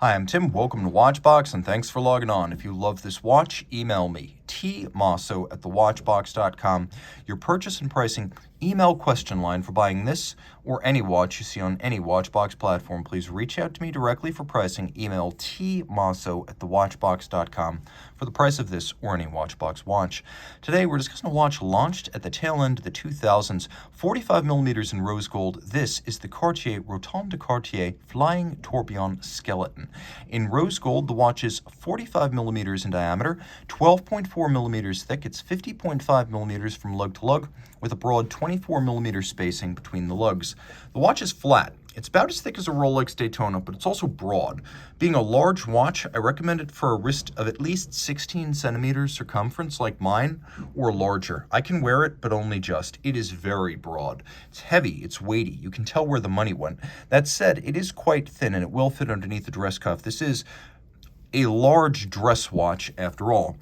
Hi, I'm Tim. Welcome to Watchbox, and thanks for logging on. If you love this watch, email me, tmosso@thewatchbox.com. Your purchase and pricing email question line for buying this or any watch you see on any Watchbox platform. Please reach out to me directly for pricing. Email tmosso@thewatchbox.com for the price of this or any Watchbox watch. Today, we're discussing a watch launched at the tail end of the 2000s, 45 millimeters in rose gold. This is the Cartier Rotonde de Cartier Flying Tourbillon Skeleton. In rose gold, the watch is 45 millimeters in diameter, 12.4 millimeters thick. It's 50.5 millimeters from lug to lug, with a broad 24 millimeter spacing between the lugs. The watch is flat. It's about as thick as a Rolex Daytona, but it's also broad. Being a large watch, I recommend it for a wrist of at least 16 centimeters circumference like mine, or larger. I can wear it, but only just. It is very broad. It's heavy, it's weighty. You can tell where the money went. That said, it is quite thin, and it will fit underneath the dress cuff. This is a large dress watch, after all.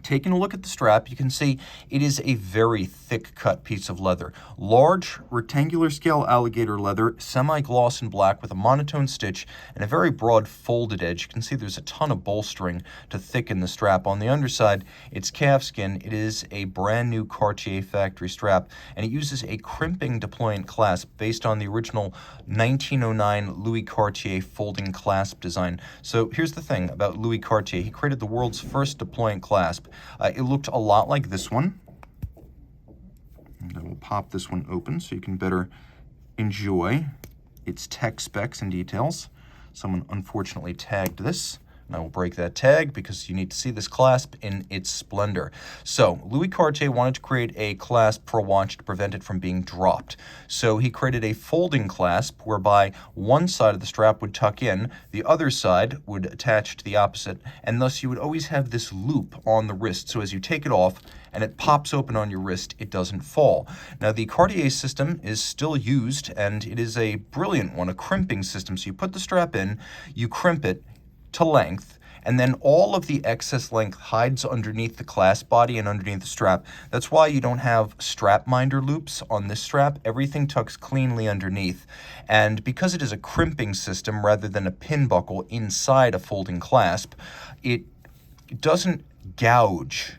Taking a look at the strap, you can see it is a very thick-cut piece of leather. Large, rectangular scale alligator leather, semi-gloss in black with a monotone stitch and a very broad folded edge. You can see there's a ton of bolstering to thicken the strap. On the underside, it's calfskin. It is a brand new Cartier factory strap, and it uses a crimping deployant clasp based on the original 1909 Louis Cartier folding clasp design. So here's the thing about Louis Cartier. He created the world's first deployant clasp. It looked a lot like this one. And I will pop this one open so you can better enjoy its tech specs and details. Someone unfortunately tagged this, and I will break that tag because you need to see this clasp in its splendor. So Louis Cartier wanted to create a clasp for a watch to prevent it from being dropped. So he created a folding clasp whereby one side of the strap would tuck in, the other side would attach to the opposite, and thus you would always have this loop on the wrist. So as you take it off and it pops open on your wrist, it doesn't fall. Now the Cartier system is still used, and it is a brilliant one, a crimping system. So you put the strap in, you crimp it to length, and then all of the excess length hides underneath the clasp body and underneath the strap. That's why you don't have strap minder loops on this strap. Everything tucks cleanly underneath. And because it is a crimping system rather than a pin buckle inside a folding clasp, it doesn't gouge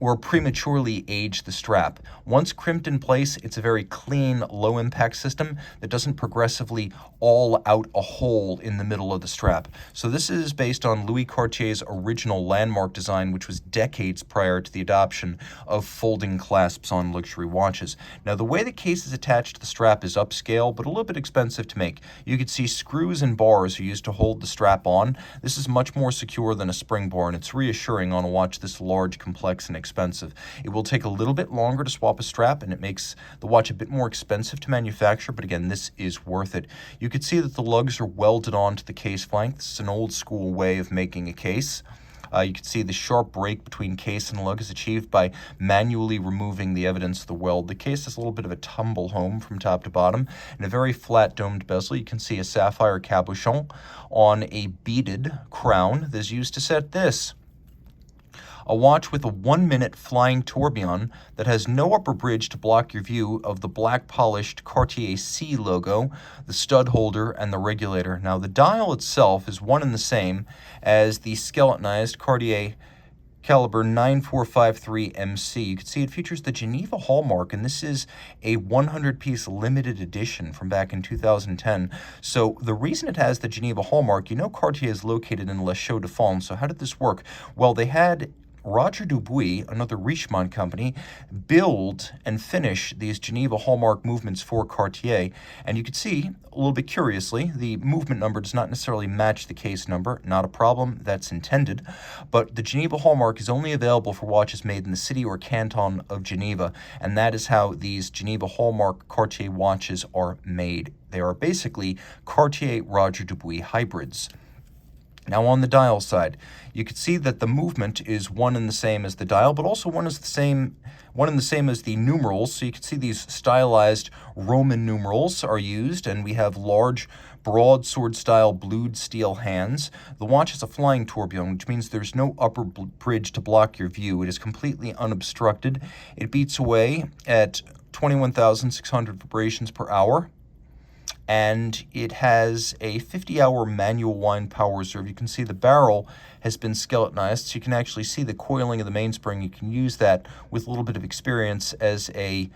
or prematurely age the strap. Once crimped in place, it's a very clean, low-impact system that doesn't progressively awl out a hole in the middle of the strap. So this is based on Louis Cartier's original landmark design, which was decades prior to the adoption of folding clasps on luxury watches. Now, the way the case is attached to the strap is upscale, but a little bit expensive to make. You can see screws and bars are used to hold the strap on. This is much more secure than a spring bar, and it's reassuring on a watch this large, complex, and expensive. It will take a little bit longer to swap a strap, and it makes the watch a bit more expensive to manufacture, but again, this is worth it. You can see that the lugs are welded onto the case flank. This is an old school way of making a case. You can see the sharp break between case and lug is achieved by manually removing the evidence of the weld. The case has a little bit of a tumble home from top to bottom and a very flat domed bezel. You can see a sapphire cabochon on a beaded crown that is used to set this. A watch with a 1-minute flying tourbillon that has no upper bridge to block your view of the black polished Cartier C logo, the stud holder, and the regulator. Now, the dial itself is one and the same as the skeletonized Cartier caliber 9453MC. You can see it features the Geneva hallmark, and this is a 100-piece limited edition from back in 2010. So the reason it has the Geneva hallmark, you know Cartier is located in Les Chaux-de-Fonds, so how did this work? Well, they had Roger Dubuis, another Richemont company, build and finish these Geneva hallmark movements for Cartier. And you can see, a little bit curiously, the movement number does not necessarily match the case number. Not a problem, that's intended. But the Geneva hallmark is only available for watches made in the city or canton of Geneva. And that is how these Geneva hallmark Cartier watches are made. They are basically Cartier Roger Dubuis hybrids. Now on the dial side, you can see that the movement is one and the same as the dial, but also one and the same as the numerals. So you can see these stylized Roman numerals are used, and we have large broadsword-style blued steel hands. The watch has a flying tourbillon, which means there's no upper bridge to block your view. It is completely unobstructed. It beats away at 21,600 vibrations per hour. and it has a 50-hour manual wind power reserve. You can see the barrel has been skeletonized, so you can actually see the coiling of the mainspring. You can use that with a little bit of experience as a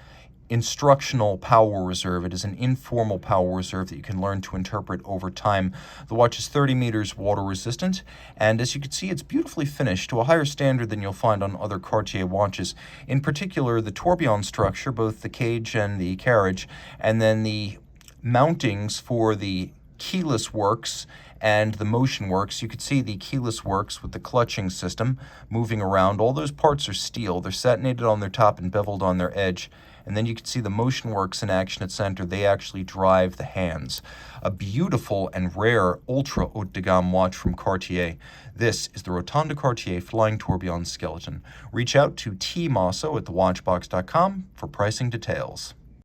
instructional power reserve. It is an informal power reserve that you can learn to interpret over time. The watch is 30 meters water resistant, and as you can see, it's beautifully finished to a higher standard than you'll find on other Cartier watches. In particular, the tourbillon structure, both the cage and the carriage, and then the mountings for the keyless works and the motion works. You could see the keyless works with the clutching system moving around. All those parts are steel. They're satinated on their top and beveled on their edge. And then you can see the motion works in action at center. They actually drive the hands. A beautiful and rare ultra haute de gamme watch from Cartier. This is the Rotonde de Cartier Flying Tourbillon Skeleton. Reach out to Team Mosso at thewatchbox.com for pricing details.